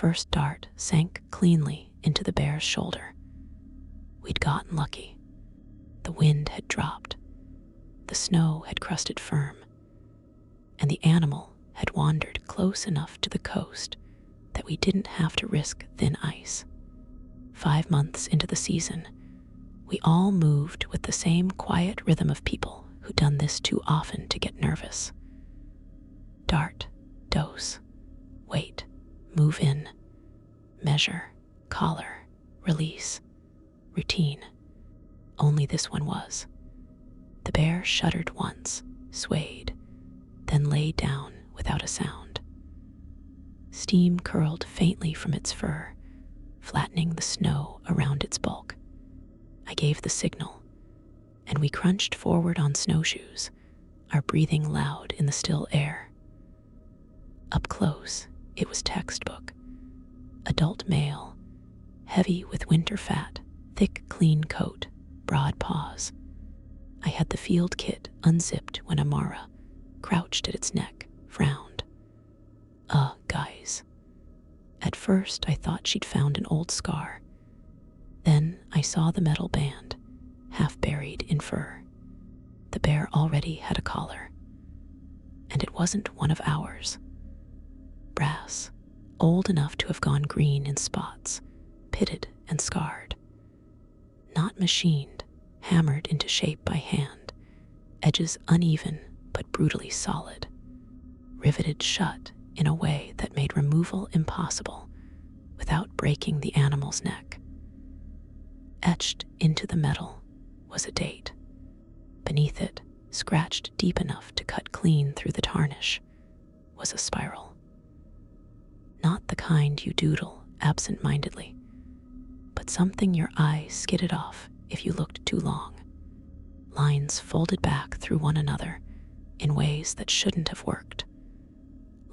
first dart sank cleanly into the bear's shoulder. We'd gotten lucky. The wind had dropped, the snow had crusted firm, and the animal had wandered close enough to the coast that we didn't have to risk thin ice. 5 months into the season, we all moved with the same quiet rhythm of people who'd done this too often to get nervous. Dart, dose, wait, move in, measure, collar, release, routine. Only this one was. The bear shuddered once, swayed, then lay down without a sound. Steam curled faintly from its fur, flattening the snow around its bulk. I gave the signal, and we crunched forward on snowshoes, our breathing loud in the still air. Up close, it was textbook. Adult male, heavy with winter fat, thick, clean coat, broad paws. I had the field kit unzipped when Amara, crouched at its neck, frowned. Guys. At first, I thought she'd found an old scar. Then I saw the metal band, half buried in fur. The bear already had a collar. And it wasn't one of ours. Brass, old enough to have gone green in spots, pitted and scarred. Not machined, hammered into shape by hand, edges uneven but brutally solid, riveted shut in a way that made removal impossible without breaking the animal's neck. Etched into the metal was a date. Beneath it, scratched deep enough to cut clean through the tarnish, was a spiral. Not the kind you doodle absent-mindedly, but something your eyes skidded off if you looked too long. Lines folded back through one another in ways that shouldn't have worked,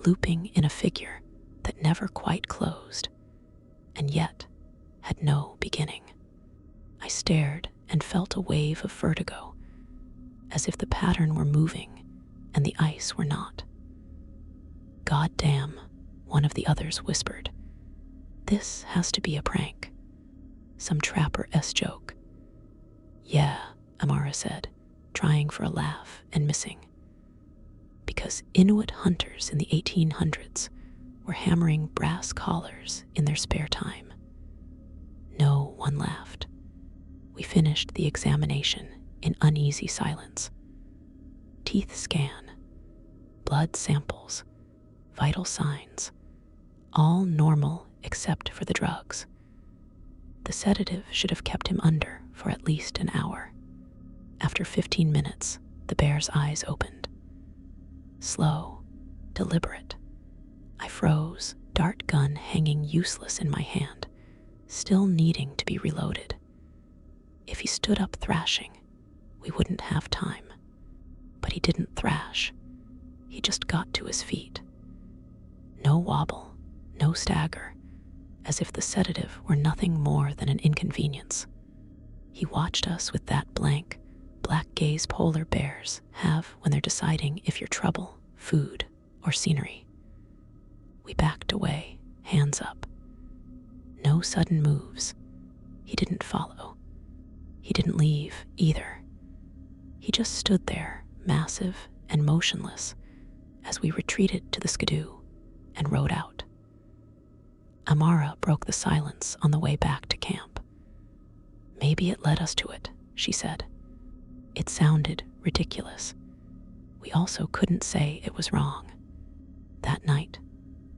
looping in a figure that never quite closed, and yet had no beginning. I stared and felt a wave of vertigo, as if the pattern were moving and the ice were not. "God damn," one of the others whispered. "This has to be a prank. Some trapper-esque joke." "Yeah," Amara said, trying for a laugh and missing. Because Inuit hunters in the 1800s were hammering brass collars in their spare time. No one laughed. We finished the examination in uneasy silence. Teeth scan, blood samples, vital signs, all normal except for the drugs. The sedative should have kept him under for at least an hour. After 15 minutes, the bear's eyes opened. Slow, deliberate. I froze, dart gun hanging useless in my hand, still needing to be reloaded. If he stood up thrashing, we wouldn't have time. But he didn't thrash. He just got to his feet. No wobble, no stagger, as if the sedative were nothing more than an inconvenience. He watched us with that blank, black gaze polar bears have when they're deciding if you're trouble, food, or scenery. We backed away, hands up. No sudden moves. He didn't follow. He didn't leave either. He just stood there, massive and motionless, as we retreated to the skidoo and rode out. Amara broke the silence on the way back to camp. "Maybe it led us to it," she said. It sounded ridiculous. We also couldn't say it was wrong. That night,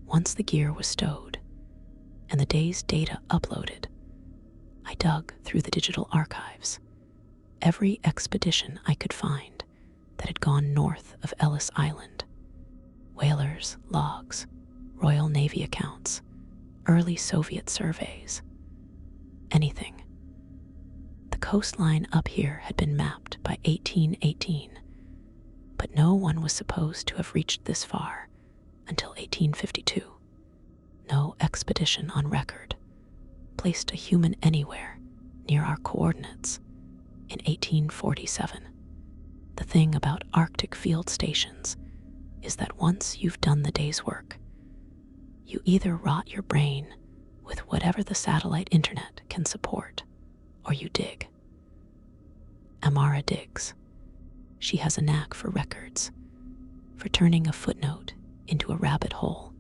once the gear was stowed and the day's data uploaded, I dug through the digital archives, every expedition I could find that had gone north of Ellis Island. Whalers, logs, Royal Navy accounts, early Soviet surveys. Anything. The coastline up here had been mapped by 1818, but no one was supposed to have reached this far until 1852. No expedition on record placed a human anywhere near our coordinates in 1847. The thing about Arctic field stations is that once you've done the day's work, You either rot your brain with whatever the satellite internet can support, or you dig. Amara digs. She has a knack for records, for turning a footnote into a rabbit hole.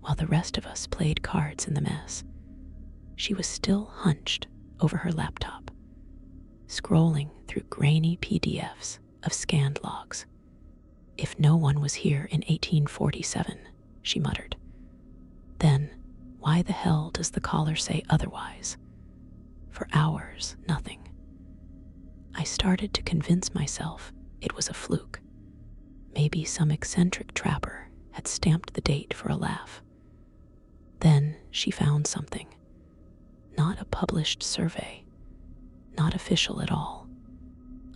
While the rest of us played cards in the mess, she was still hunched over her laptop, scrolling through grainy PDFs of scanned logs. If no one was here in 1847, she muttered, then why the hell does the caller say otherwise? For hours, nothing. I started to convince myself it was a fluke. Maybe some eccentric trapper had stamped the date for a laugh. Then she found something. Not a published survey, not official at all.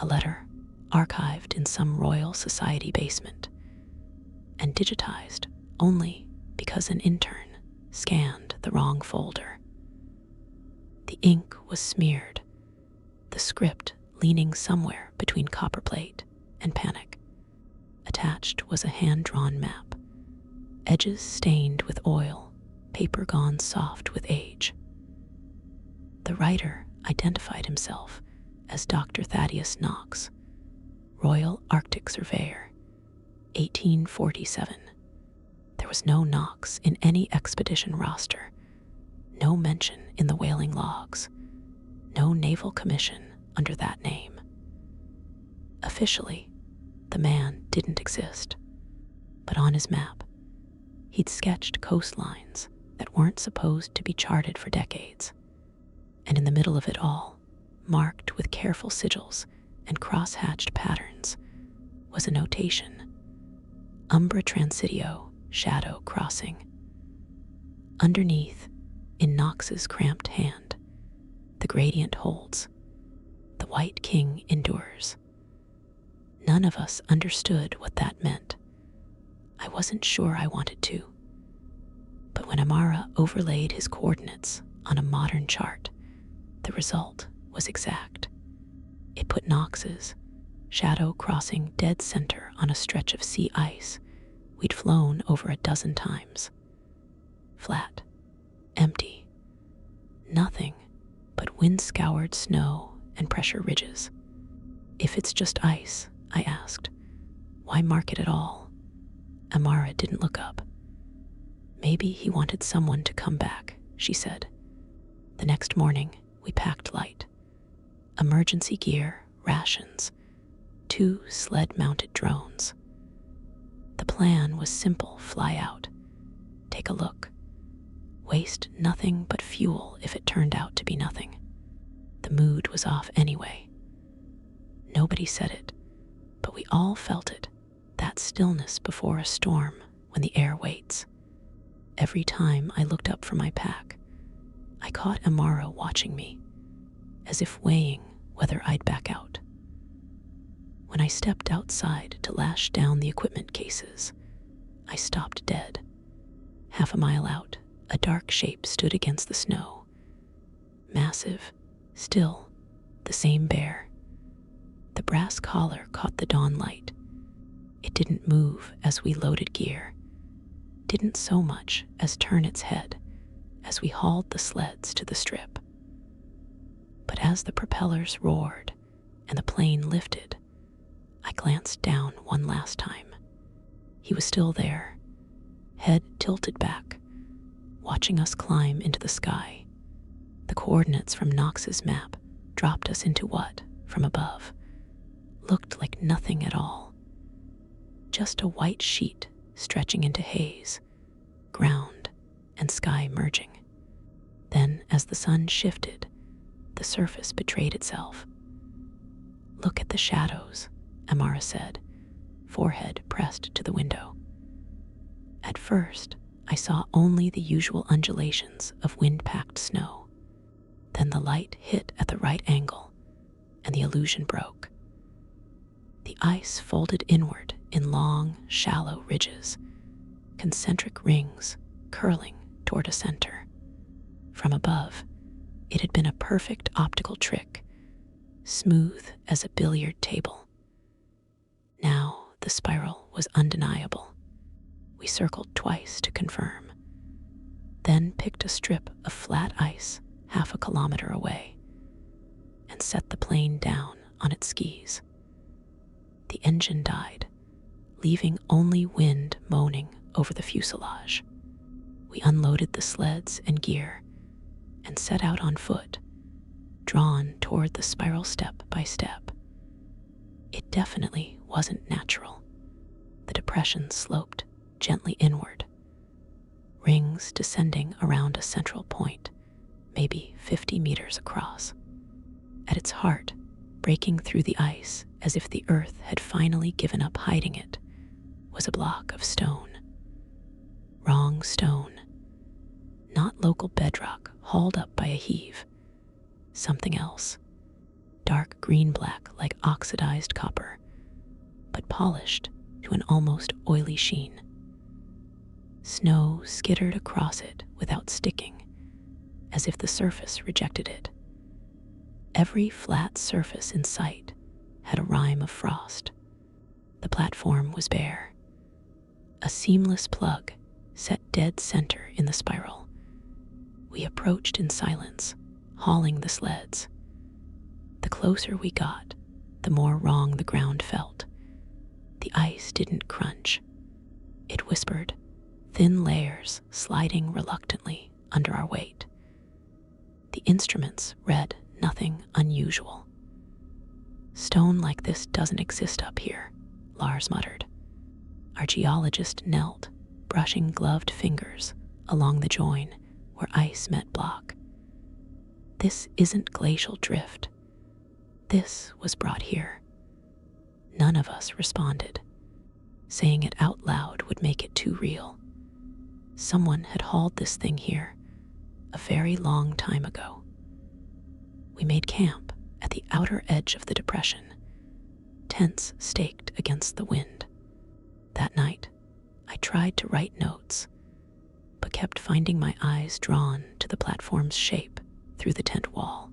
A letter archived in some Royal Society basement and digitized only because an intern scanned the wrong folder. The ink was smeared, the script leaning somewhere between copperplate and panic. Attached was a hand-drawn map, edges stained with oil, paper gone soft with age. The writer identified himself as Dr. Thaddeus Knox, Royal Arctic Surveyor, 1847. There was no Knox in any expedition roster, no mention in the whaling logs, no naval commission under that name. Officially, the man didn't exist, but on his map, he'd sketched coastlines that weren't supposed to be charted for decades. And in the middle of it all, marked with careful sigils and cross-hatched patterns, was a notation: Umbra Transitio, shadow crossing. Underneath, in Knox's cramped hand, the gradient holds. The White King endures. None of us understood what that meant. I wasn't sure I wanted to. But when Amara overlaid his coordinates on a modern chart, the result was exact. It put Knox's shadow crossing dead center on a stretch of sea ice we'd flown over a dozen times. Flat, empty, nothing but wind-scoured snow and pressure ridges. If it's just ice, I asked, why mark it at all? Amara didn't look up. Maybe he wanted someone to come back, she said. The next morning, we packed light. Emergency gear, rations, 2 sled-mounted drones. The plan was simple: fly out, take a look, waste nothing but fuel if it turned out to be nothing. The mood was off anyway. Nobody said it, but we all felt it, that stillness before a storm when the air waits. Every time I looked up from my pack, I caught Amara watching me, as if weighing whether I'd back out. When I stepped outside to lash down the equipment cases, I stopped dead. Half a mile out, a dark shape stood against the snow. Massive, still, the same bear. The brass collar caught the dawn light. It didn't move as we loaded gear, didn't so much as turn its head as we hauled the sleds to the strip. But as the propellers roared and the plane lifted, I glanced down one last time. He was still there, head tilted back, watching us climb into the sky. The coordinates from Knox's map dropped us into what, from above, looked like nothing at all. Just a white sheet stretching into haze, ground and sky merging. Then, as the sun shifted, the surface betrayed itself. Look at the shadows, Amara said, forehead pressed to the window. At first, I saw only the usual undulations of wind-packed snow. Then the light hit at the right angle, and the illusion broke. The ice folded inward in long, shallow ridges, concentric rings curling toward a center. From above, it had been a perfect optical trick, smooth as a billiard table. Now the spiral was undeniable. We circled twice to confirm. then picked a strip of flat ice half a kilometer away and set the plane down on its skis. The engine died, leaving only wind moaning over the fuselage. We unloaded the sleds and gear and set out on foot, drawn toward the spiral step by step. It definitely wasn't natural. The depression sloped gently inward, rings descending around a central point, maybe 50 meters across. At its heart, breaking through the ice as if the earth had finally given up hiding it, was a block of stone. Wrong stone. Not local bedrock hauled up by a heave. Something else. Dark green-black like oxidized copper, but polished to an almost oily sheen. Snow skittered across it without sticking, as if the surface rejected it. Every flat surface in sight had a rime of frost. The platform was bare. A seamless plug set dead center in the spiral. We approached in silence, hauling the sleds. The closer we got, the more wrong the ground felt. The ice didn't crunch. It whispered, thin layers sliding reluctantly under our weight. The instruments read nothing unusual. "Stone like this doesn't exist up here," Lars muttered. Our geologist knelt, brushing gloved fingers along the join where ice met block. "This isn't glacial drift. This was brought here." None of us responded. Saying it out loud would make it too real. Someone had hauled this thing here a very long time ago. We made camp at the outer edge of the depression, tents staked against the wind. That night, I tried to write notes, but kept finding my eyes drawn to the platform's shape through the tent wall.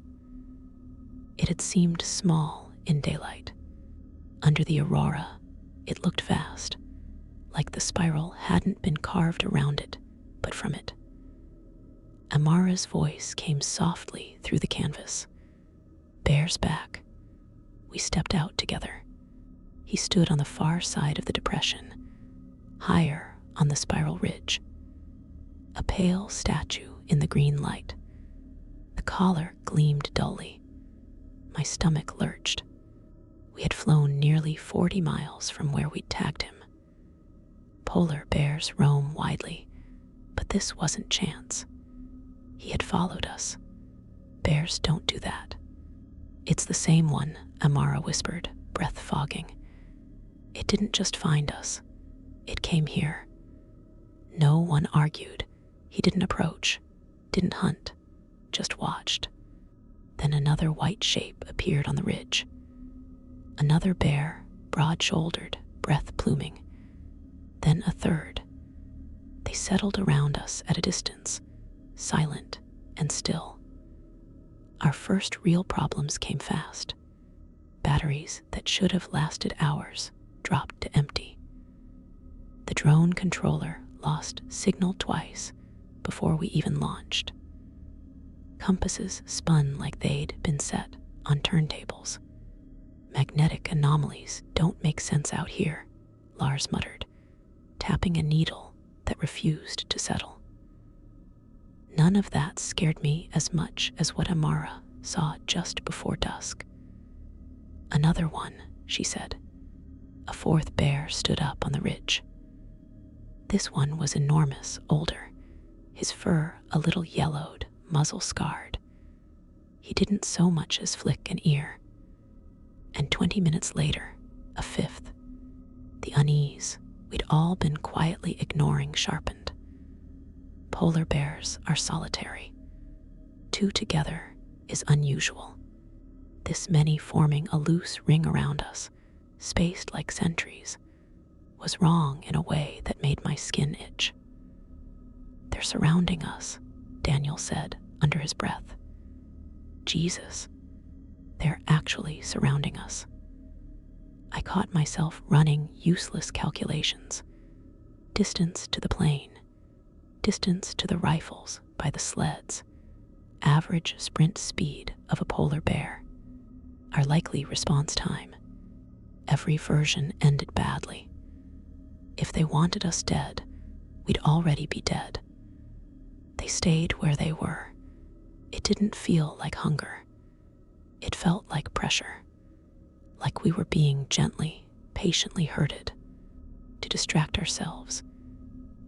It had seemed small in daylight. Under the aurora, it looked vast, like the spiral hadn't been carved around it, but from it. Amara's voice came softly through the canvas. "Bear's back." We stepped out together. He stood on the far side of the depression, higher on the spiral ridge. A pale statue in the green light. The collar gleamed dully. My stomach lurched. We had flown nearly 40 miles from where we'd tagged him. Polar bears roam widely, but this wasn't chance. He had followed us. Bears don't do that. "It's the same one," Amara whispered, breath fogging. "It didn't just find us. It came here." No one argued. He didn't approach, didn't hunt, just watched. Then another white shape appeared on the ridge. Another bear, broad-shouldered, breath pluming. Then a third. They settled around us at a distance, silent and still. Our first real problems came fast. Batteries that should have lasted hours dropped to empty. The drone controller lost signal twice before we even launched. Compasses spun like they'd been set on turntables. "Magnetic anomalies don't make sense out here," Lars muttered, tapping a needle that refused to settle. None of that scared me as much as what Amara saw just before dusk. "Another one," she said. A fourth bear stood up on the ridge. This one was enormous, older, his fur a little yellowed, muzzle scarred. He didn't so much as flick an ear. And 20 minutes later, a fifth. The unease we'd all been quietly ignoring sharpened. Polar bears are solitary. Two together is unusual. This many forming a loose ring around us, spaced like sentries, was wrong in a way that made my skin itch. "They're surrounding us," Daniel said under his breath. "Jesus, they're actually surrounding us." I caught myself running useless calculations. Distance to the plane, distance to the rifles by the sleds, average sprint speed of a polar bear, our likely response time. Every version ended badly. If they wanted us dead, we'd already be dead. They stayed where they were. It didn't feel like hunger. It felt like pressure, like we were being gently, patiently herded. To distract ourselves,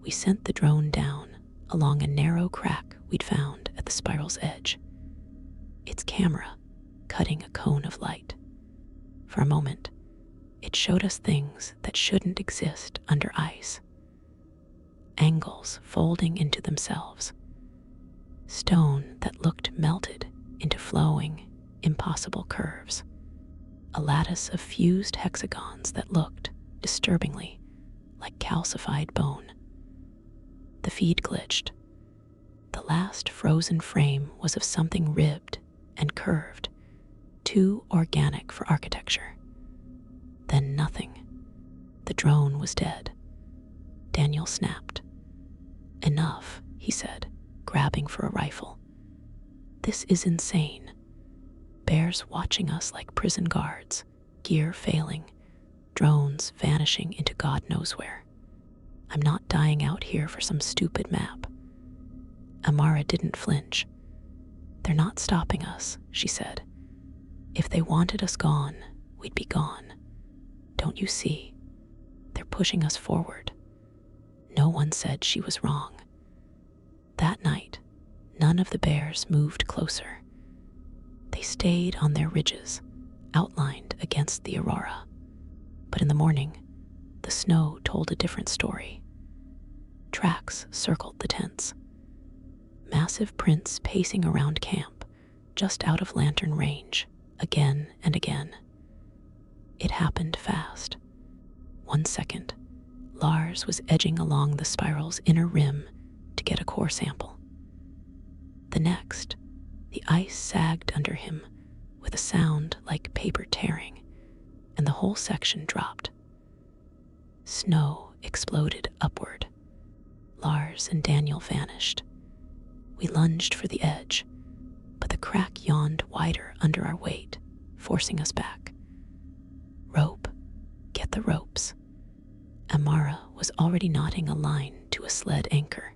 we sent the drone down along a narrow crack we'd found at the spiral's edge, its camera cutting a cone of light. For a moment, it showed us things that shouldn't exist under ice. Angles folding into themselves. Stone that looked melted into flowing, impossible curves. A lattice of fused hexagons that looked, disturbingly, like calcified bone. The feed glitched. The last frozen frame was of something ribbed and curved, too organic for architecture. Then nothing. The drone was dead. Daniel snapped. "Enough," he said, grabbing for a rifle. "This is insane. Bears watching us like prison guards, gear failing, drones vanishing into God knows where. I'm not dying out here for some stupid map." Amara didn't flinch. "They're not stopping us," she said. "If they wanted us gone, we'd be gone. Don't you see? They're pushing us forward." No one said she was wrong. That night, none of the bears moved closer. They stayed on their ridges, outlined against the aurora. But in the morning, the snow told a different story. Tracks circled the tents. Massive prints pacing around camp, just out of lantern range, again and again. It happened fast. 1 second, Lars was edging along the spiral's inner rim to get a core sample. The next, the ice sagged under him with a sound like paper tearing, and the whole section dropped. Snow exploded upward. Lars and Daniel vanished. We lunged for the edge, but the crack yawned wider under our weight, forcing us back. "Rope, get the ropes." Amara was already knotting a line to a sled anchor.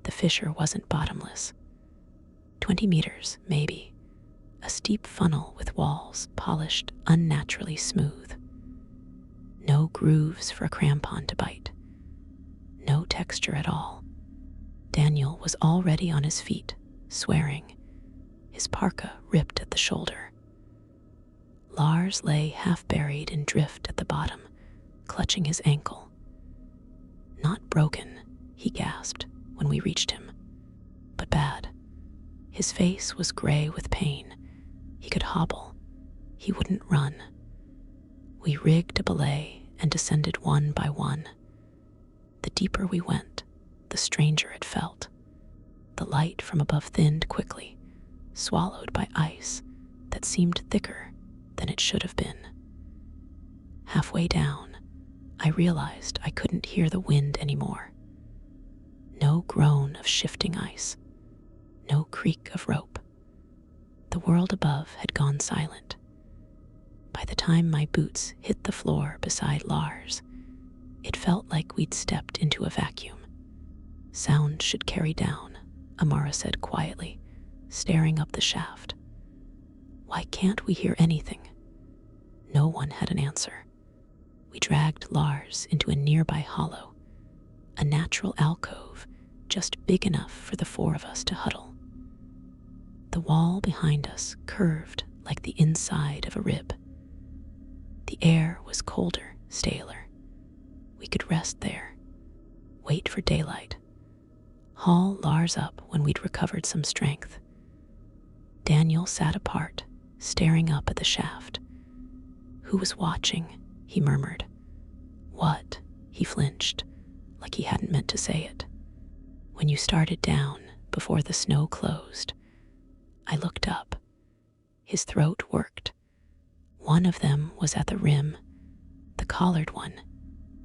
The fissure wasn't bottomless. 20 meters, maybe. A steep funnel with walls polished unnaturally smooth. No grooves for a crampon to bite. No texture at all. Daniel was already on his feet, swearing, his parka ripped at the shoulder. Lars lay half buried in drift at the bottom, clutching his ankle. "Not broken," he gasped when we reached him, "but bad." His face was gray with pain. He could hobble. He wouldn't run. We rigged a belay and descended one by one. The deeper we went, the stranger it felt. The light from above thinned quickly, swallowed by ice that seemed thicker than it should have been. Halfway down, I realized I couldn't hear the wind anymore. No groan of shifting ice, no creak of rope. The world above had gone silent. By the time my boots hit the floor beside Lars, it felt like we'd stepped into a vacuum. "Sound should carry down," Amara said quietly, staring up the shaft. "Why can't we hear anything?" No one had an answer. We dragged Lars into a nearby hollow, a natural alcove just big enough for the four of us to huddle. The wall behind us curved like the inside of a rib. The air was colder, staler. We could rest there, wait for daylight, haul Lars up when we'd recovered some strength. Daniel sat apart, staring up at the shaft. "Who was watching?" he murmured. "What?" He flinched, like he hadn't meant to say it. "When you started down, before the snow closed." I looked up. His throat worked. One of them was at the rim, the collared one.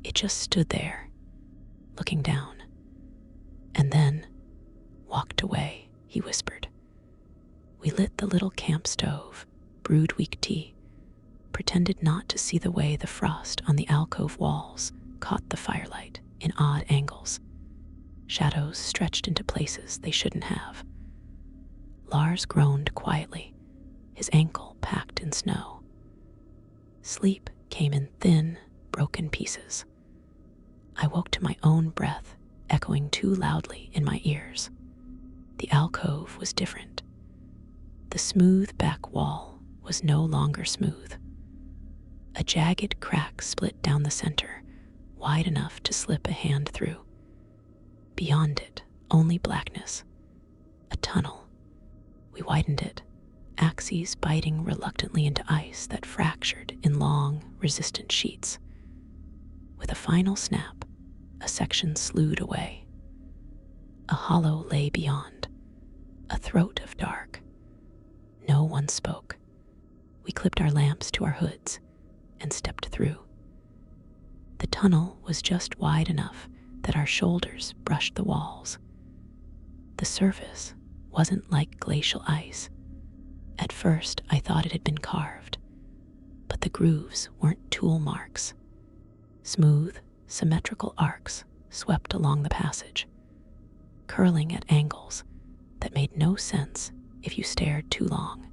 It just stood there, looking down. and then walked away, he whispered. We lit the little camp stove, brewed weak tea, pretended not to see the way the frost on the alcove walls caught the firelight in odd angles. Shadows stretched into places they shouldn't have. Lars groaned quietly, his ankle packed in snow. Sleep came in thin, broken pieces. I woke to my own breath echoing too loudly in my ears. The alcove was different. The smooth back wall was no longer smooth. A jagged crack split down the center, wide enough to slip a hand through. Beyond it, only blackness. A tunnel. We widened it, axes biting reluctantly into ice that fractured in long, resistant sheets. With a final snap, a section slewed away. A hollow lay beyond, a throat of dark. No one spoke. We clipped our lamps to our hoods and stepped through. The tunnel was just wide enough that our shoulders brushed the walls. The surface wasn't like glacial ice. At first, I thought it had been carved, but the grooves weren't tool marks. Smooth, symmetrical arcs swept along the passage, curling at angles that made no sense if you stared too long,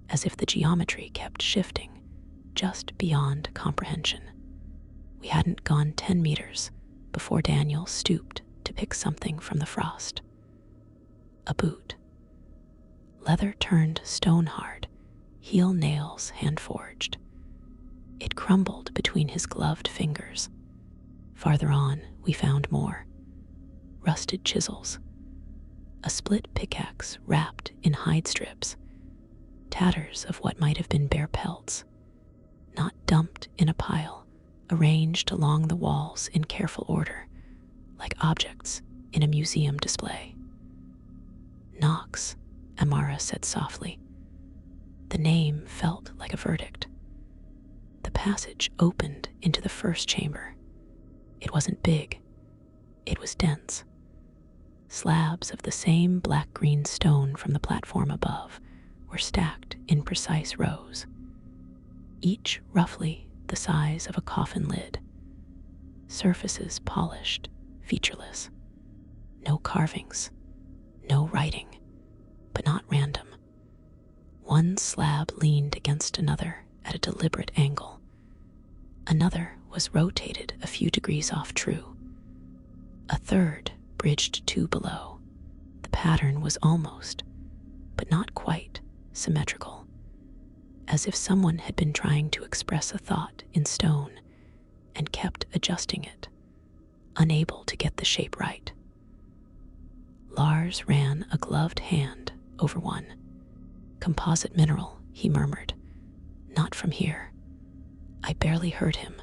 as if the geometry kept shifting just beyond comprehension. We hadn't gone 10 meters before Daniel stooped to pick something from the frost. A boot. Leather turned stone hard, heel nails hand forged. It crumbled between his gloved fingers. Farther on, we found more. Rusted chisels. A split pickaxe wrapped in hide strips. Tatters of what might have been bare pelts. Not dumped in a pile, arranged along the walls in careful order, like objects in a museum display. Knox, Amara said softly. The name felt like a verdict. The passage opened into the first chamber. It wasn't big. It was dense. Slabs of the same black-green stone from the platform above were stacked in precise rows, each roughly the size of a coffin lid. Surfaces polished, featureless. No carvings, no writing, but not random. One slab leaned against another at a deliberate angle. Another was rotated a few degrees off true. A third bridged two below. The pattern was almost, but not quite, symmetrical, as if someone had been trying to express a thought in stone and kept adjusting it, unable to get the shape right. Lars ran a gloved hand over one. Composite mineral, he murmured. Not from here. I barely heard him.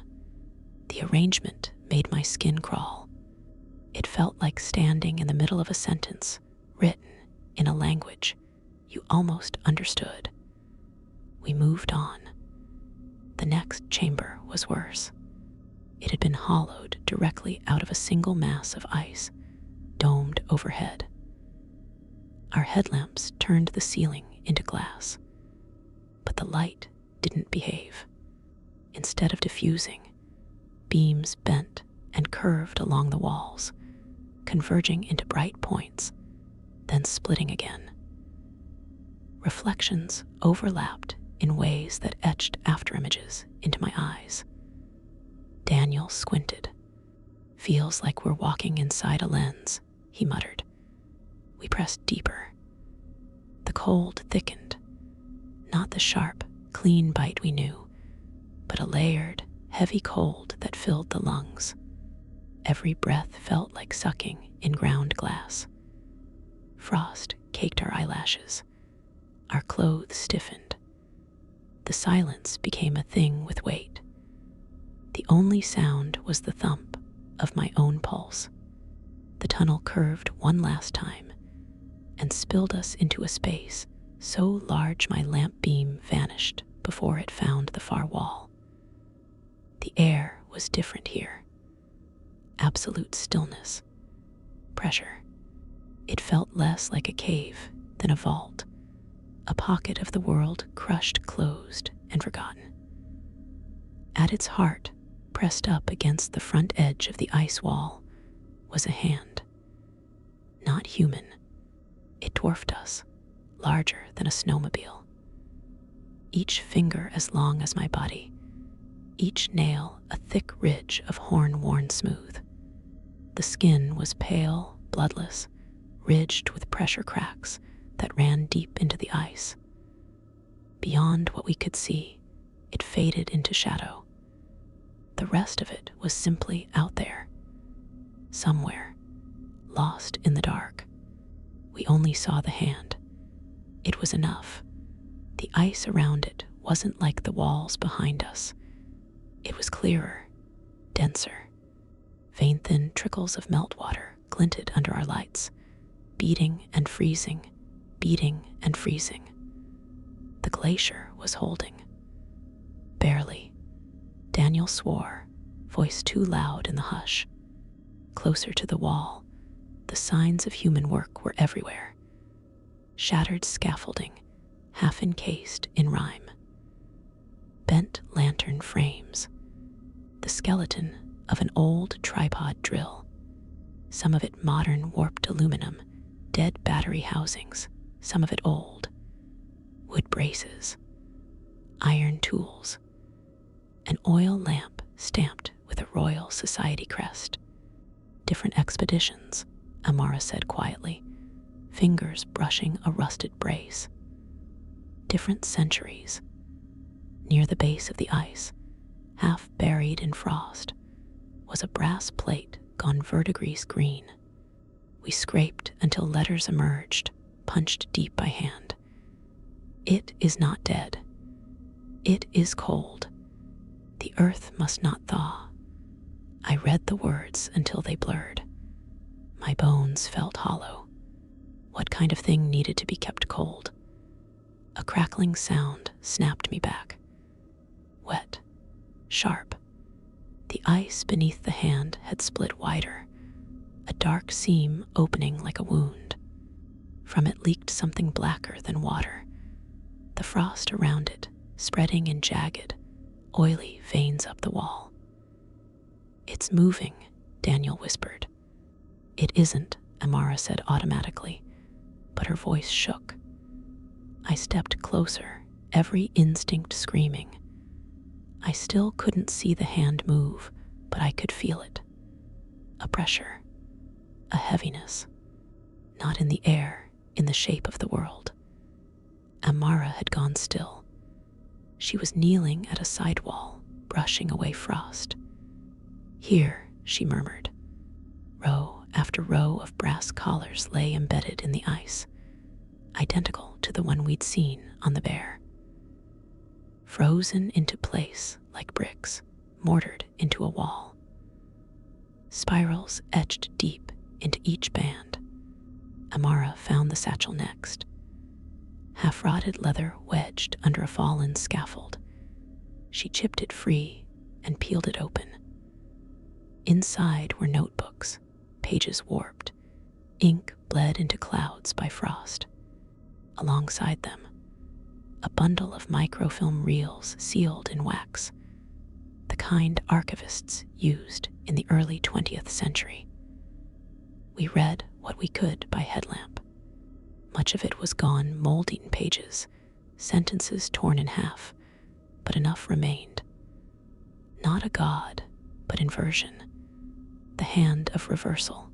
The arrangement made my skin crawl. It felt like standing in the middle of a sentence, written in a language you almost understood. We moved on. The next chamber was worse. It had been hollowed directly out of a single mass of ice, domed overhead. Our headlamps turned the ceiling into glass, but the light didn't behave. Instead of diffusing, beams bent and curved along the walls, converging into bright points, then splitting again. Reflections overlapped in ways that etched afterimages into my eyes. Daniel squinted. Feels like we're walking inside a lens, he muttered. We pressed deeper. The cold thickened. Not the sharp, clean bite we knew, but a layered, heavy cold that filled the lungs. Every breath felt like sucking in ground glass. Frost caked our eyelashes. Our clothes stiffened. The silence became a thing with weight. The only sound was the thump of my own pulse. The tunnel curved one last time and spilled us into a space so large my lamp beam vanished before it found the far wall. The air was different here. Absolute stillness. pressure. It felt less like a cave than a vault, a pocket of the world crushed, closed, and forgotten. At its heart, pressed up against the front edge of the ice wall, was a hand. Not human. It dwarfed us, larger than a snowmobile. Each finger as long as my body, each nail a thick ridge of horn worn smooth. The skin was pale, bloodless, ridged with pressure cracks that ran deep into the ice. Beyond what we could see, it faded into shadow. The rest of it was simply out there, somewhere, lost in the dark. We only saw the hand. It was enough. The ice around it wasn't like the walls behind us. It was clearer, denser. Vein-thin trickles of meltwater glinted under our lights, beating and freezing, beating and freezing. The glacier was holding. Barely. Daniel swore, voice too loud in the hush. Closer to the wall, the signs of human work were everywhere. Shattered scaffolding, half encased in rime. Bent lantern frames. The skeleton of an old tripod drill. Some of it modern warped aluminum, dead battery housings, some of it old. Wood braces. Iron tools. An oil lamp stamped with a Royal Society crest. Different expeditions, Amara said quietly, fingers brushing a rusted brace. Different centuries. Near the base of the ice, half buried in frost, was a brass plate gone verdigris green. We scraped until letters emerged, punched deep by hand. It is not dead. It is cold. The earth must not thaw. I read the words until they blurred. My bones felt hollow. What kind of thing needed to be kept cold? A crackling sound snapped me back. Wet, sharp. The ice beneath the hand had split wider, a dark seam opening like a wound. From it leaked something blacker than water, the frost around it spreading in jagged, oily veins up the wall. It's moving, Daniel whispered. It isn't, Amara said automatically, but her voice shook. I stepped closer, every instinct screaming. I still couldn't see the hand move, but I could feel it. A pressure, a heaviness, not in the air, in the shape of the world. Amara had gone still. She was kneeling at a side wall, brushing away frost. Here, she murmured. Row after row of brass collars lay embedded in the ice, identical to the one we'd seen on the bear. Frozen into place like bricks, mortared into a wall. Spirals etched deep into each band. Amara found the satchel next. Half-rotted leather wedged under a fallen scaffold. She chipped it free and peeled it open. Inside were notebooks, pages warped, ink bled into clouds by frost. Alongside them, a bundle of microfilm reels sealed in wax, the kind archivists used in the early 20th century. We read what we could by headlamp. Much of it was gone, molding pages, sentences torn in half, but enough remained. Not a god, but inversion, the hand of reversal.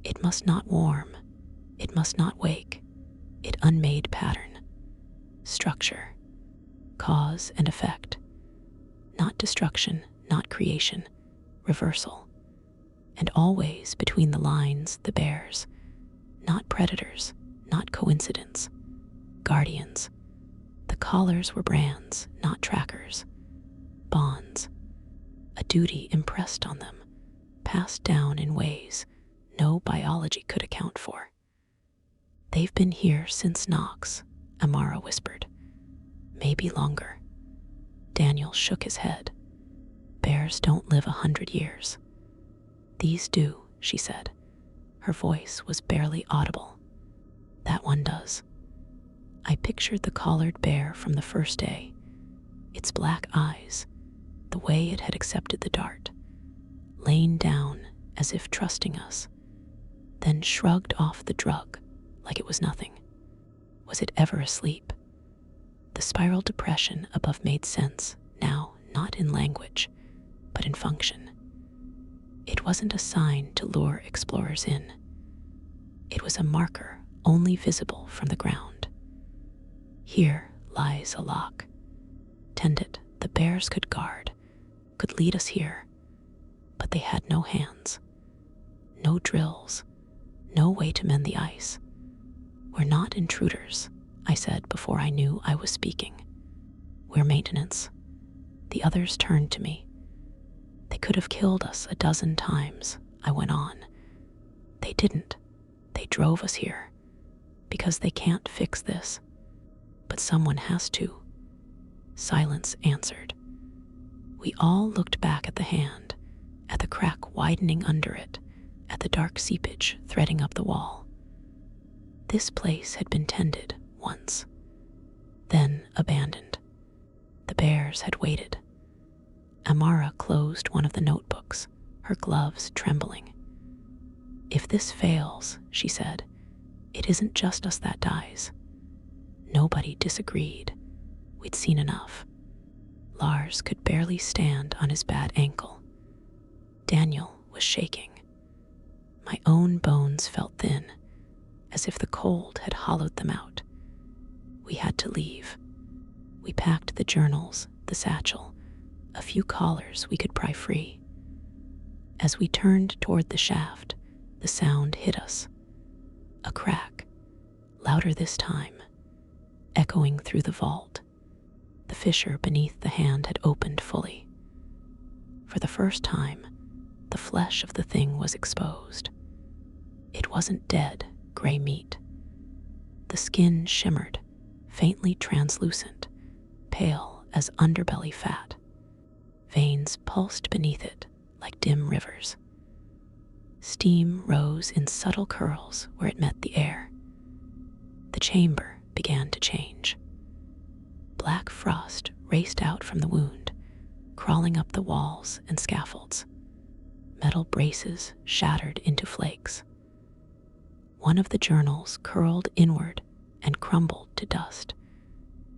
It must not warm, it must not wake, it unmade pattern, structure, cause and effect, not destruction, not creation, reversal. And always between the lines, the bears, not predators, not coincidence, guardians. The collars were brands, not trackers, bonds, a duty impressed on them, passed down in ways no biology could account for. They've been here since Knox, Amara whispered. Maybe longer. Daniel shook his head. Bears don't live 100 years. These do, she said, Her voice was barely audible. That one does. I pictured the collared bear from the first day, its black eyes, the way it had accepted the dart, lain down as if trusting us, then shrugged off the drug like it was nothing. Was it ever asleep? The spiral depression above made sense now, not in language, but in function. It wasn't a sign to lure explorers in. It was a marker only visible from the ground. Here lies a lock. Tend it, the bears could guard, could lead us here, but they had no hands, no drills, no way to mend the ice. We're not intruders, I said before I knew I was speaking. We're maintenance. The others turned to me. They could have killed us a dozen times, I went on. They didn't. They drove us here, because they can't fix this. But someone has to. Silence answered. We all looked back at the hand, at the crack widening under it, at the dark seepage threading up the wall. This place had been tended once, then abandoned. The bears had waited. Amara closed one of the notebooks, her gloves trembling. If this fails, she said, it isn't just us that dies. Nobody disagreed. We'd seen enough. Lars could barely stand on his bad ankle. Daniel was shaking. My own bones felt thin, as if the cold had hollowed them out. We had to leave. We packed the journals, the satchel, a few collars we could pry free. As we turned toward the shaft, the sound hit us. A crack, louder this time, echoing through the vault. The fissure beneath the hand had opened fully. For the first time, the flesh of the thing was exposed. It wasn't dead, gray meat. The skin shimmered, faintly translucent, pale as underbelly fat. Veins pulsed beneath it like dim rivers. Steam rose in subtle curls where it met the air. The chamber began to change. Black frost raced out from the wound, crawling up the walls and scaffolds. Metal braces shattered into flakes. One of the journals curled inward and crumbled to dust,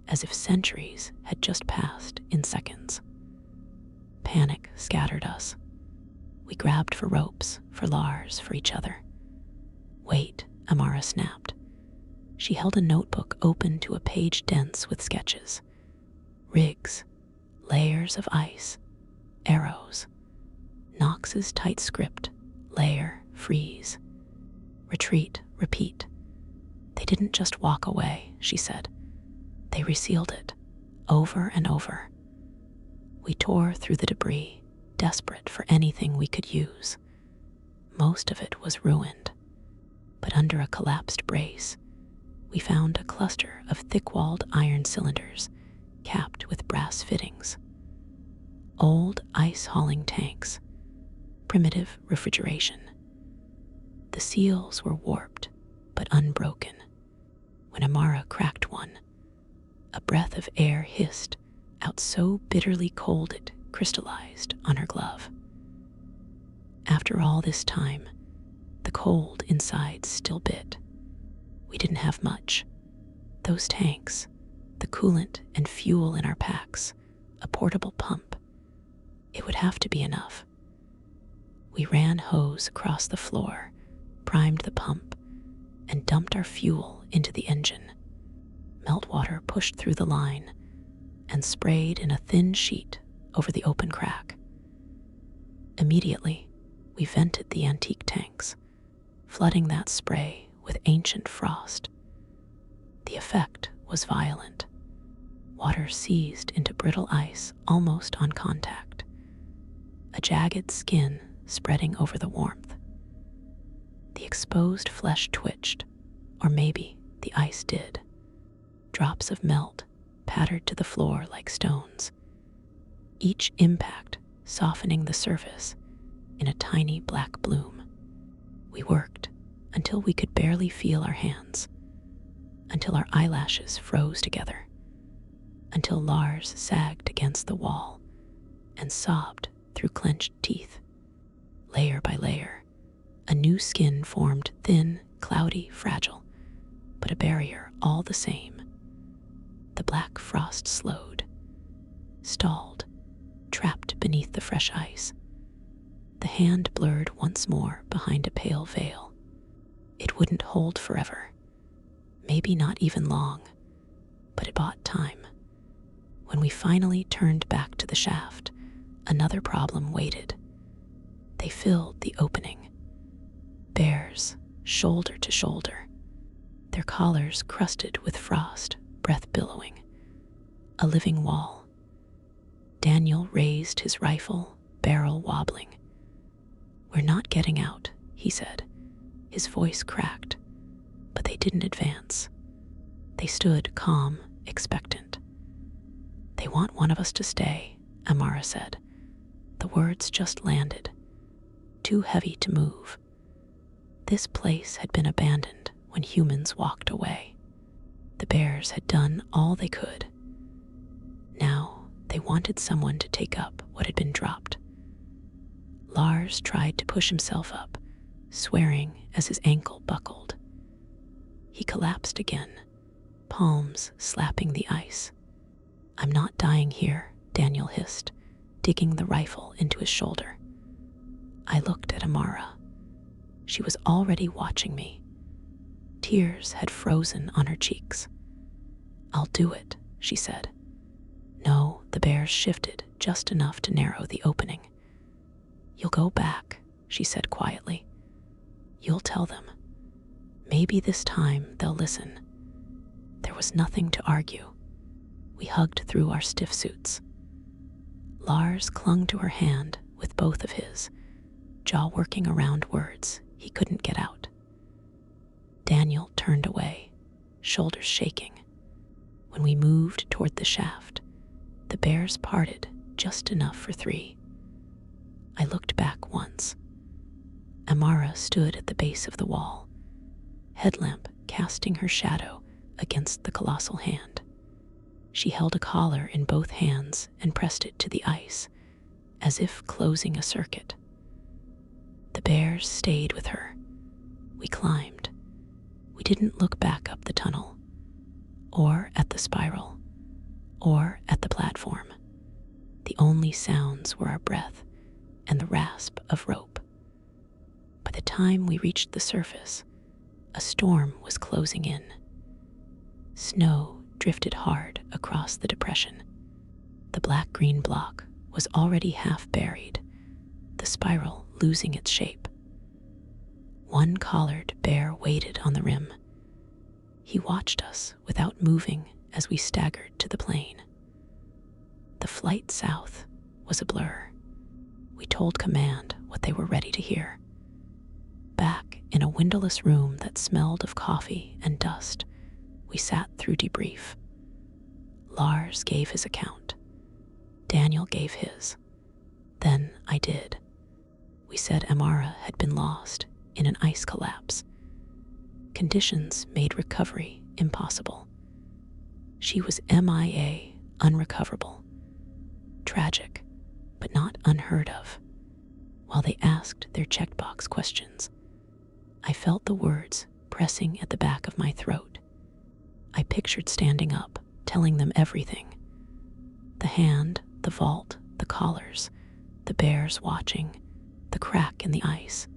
as if centuries had just passed in seconds. Panic scattered us. We grabbed for ropes, for Lars, for each other. Wait, Amara snapped. She held a notebook open to a page dense with sketches. Rigs, layers of ice, arrows. Knox's tight script, layer, freeze. Retreat, repeat. They didn't just walk away, she said. They resealed it, over and over. We tore through the debris, desperate for anything we could use. Most of it was ruined, but under a collapsed brace, we found a cluster of thick-walled iron cylinders capped with brass fittings. Old ice-hauling tanks, primitive refrigeration. The seals were warped, but unbroken. When Amara cracked one, a breath of air hissed out so bitterly cold it crystallized on her glove. After all this time, the cold inside still bit. We didn't have much. Those tanks, the coolant and fuel in our packs, a portable pump. It would have to be enough. We ran hose across the floor, primed the pump, and dumped our fuel into the engine. Meltwater pushed through the line and sprayed in a thin sheet over the open crack. Immediately, we vented the antique tanks, flooding that spray with ancient frost. The effect was violent. Water seized into brittle ice almost on contact, a jagged skin spreading over the warmth. The exposed flesh twitched, or maybe the ice did. Drops of melt pattered to the floor like stones, each impact softening the surface in a tiny black bloom. We worked, until we could barely feel our hands, until our eyelashes froze together, until Lars sagged against the wall and sobbed through clenched teeth. Layer by layer, a new skin formed, thin, cloudy, fragile, but a barrier all the same. The black frost slowed, stalled, trapped beneath the fresh ice. The hand blurred once more behind a pale veil. It wouldn't hold forever, maybe not even long, but it bought time. When we finally turned back to the shaft, another problem waited. They filled the opening. Bears, shoulder to shoulder, their collars crusted with frost, breath billowing. A living wall. Daniel raised his rifle, barrel wobbling. "We're not getting out," he said. His voice cracked, but they didn't advance. They stood calm, expectant. "They want one of us to stay," Amara said. The words just landed, too heavy to move. This place had been abandoned when humans walked away. The bears had done all they could. Now they wanted someone to take up what had been dropped. Lars tried to push himself up, swearing as his ankle buckled. He collapsed again, palms slapping the ice. "I'm not dying here," Daniel hissed, digging the rifle into his shoulder. I looked at Amara. She was already watching me. Tears had frozen on her cheeks. "I'll do it," she said. No, the bears shifted just enough to narrow the opening. "You'll go back," she said quietly. "You'll tell them. Maybe this time they'll listen." There was nothing to argue. We hugged through our stiff suits. Lars clung to her hand with both of his, jaw working around words he couldn't get out. Daniel turned away, shoulders shaking. When we moved toward the shaft, the bears parted just enough for three. I looked back once. Amara stood at the base of the wall, headlamp casting her shadow against the colossal hand. She held a collar in both hands and pressed it to the ice, as if closing a circuit. The bears stayed with her. We climbed. We didn't look back up the tunnel, or at the spiral, or at the platform. The only sounds were our breath and the rasp of rope. By the time we reached the surface, a storm was closing in. Snow drifted hard across the depression. The black-green block was already half buried, the spiral losing its shape. One collared bear waited on the rim. He watched us without moving as we staggered to the plain. The flight south was a blur. We told command what they were ready to hear. Back in a windowless room that smelled of coffee and dust, we sat through debrief. Lars gave his account. Daniel gave his. Then I did. We said Amara had been lost in an ice collapse. Conditions made recovery impossible. She was MIA, unrecoverable. Tragic, but not unheard of. While they asked their checkbox questions, I felt the words pressing at the back of my throat. I pictured standing up, telling them everything. The hand, the vault, the collars, the bears watching, the crack in the ice.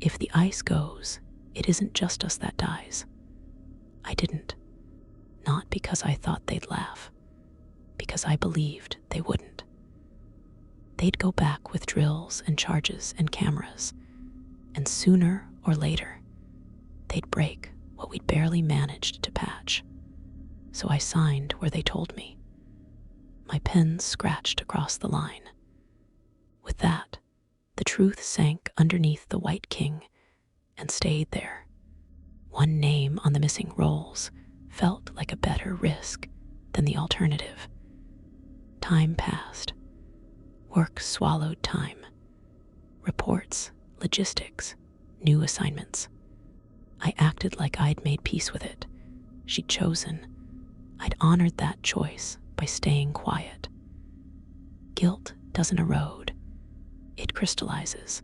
If the ice goes, it isn't just us that dies. I didn't. Not because I thought they'd laugh, because I believed they wouldn't. They'd go back with drills and charges and cameras, and sooner or later, they'd break what we'd barely managed to patch. So I signed where they told me. My pen scratched across the line. With that, the truth sank underneath the White King and stayed there. One name on the missing rolls felt like a better risk than the alternative. Time passed. Work swallowed time. Reports, logistics, new assignments. I acted like I'd made peace with it. She'd chosen. I'd honored that choice by staying quiet. Guilt doesn't erode, it crystallizes.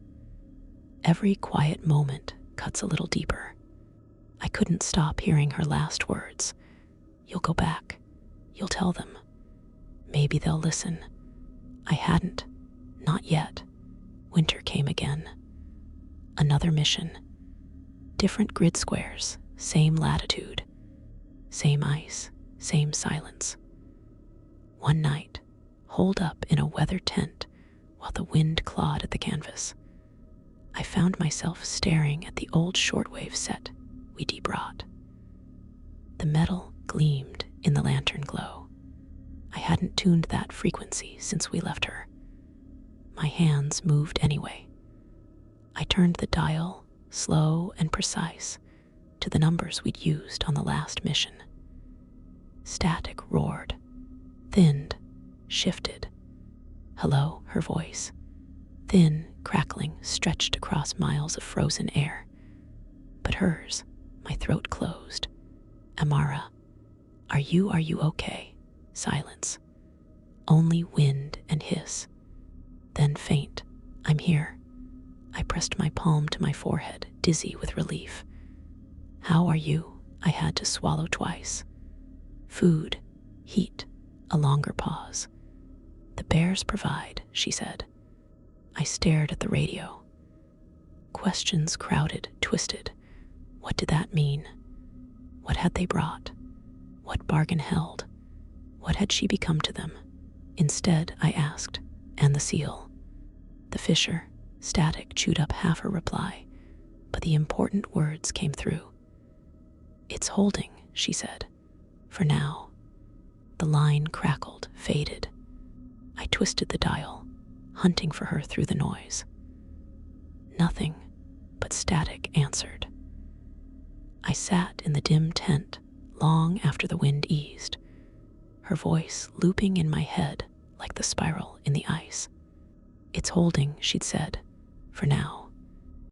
Every quiet moment cuts a little deeper. I couldn't stop hearing her last words. You'll go back. You'll tell them. Maybe they'll listen. I hadn't. Not yet. Winter came again. Another mission. Different grid squares, same latitude. Same ice, same silence. One night, holed up in a weather tent while the wind clawed at the canvas, I found myself staring at the old shortwave set we brought. The metal gleamed in the lantern glow. I hadn't tuned that frequency since we left her. My hands moved anyway. I turned the dial, slow and precise, to the numbers we'd used on the last mission. Static roared, thinned, shifted. Hello, her voice. Thin, crackling, stretched across miles of frozen air. But hers, my throat closed. Amara, are you okay? Silence. Only wind and hiss. Then faint. I'm here. I pressed my palm to my forehead, dizzy with relief. How are you? I had to swallow twice. Food, heat, a longer pause. The bears provide, she said. I stared at the radio. Questions crowded, twisted. What did that mean? What had they brought? What bargain held? What had she become to them? Instead, I asked, and the seal. The fisher, static, chewed up half her reply, but the important words came through. It's holding, she said. For now. The line crackled, faded. I twisted the dial, hunting for her through the noise. Nothing but static answered. I sat in the dim tent long after the wind eased, her voice looping in my head like the spiral in the ice. It's holding, she'd said, for now.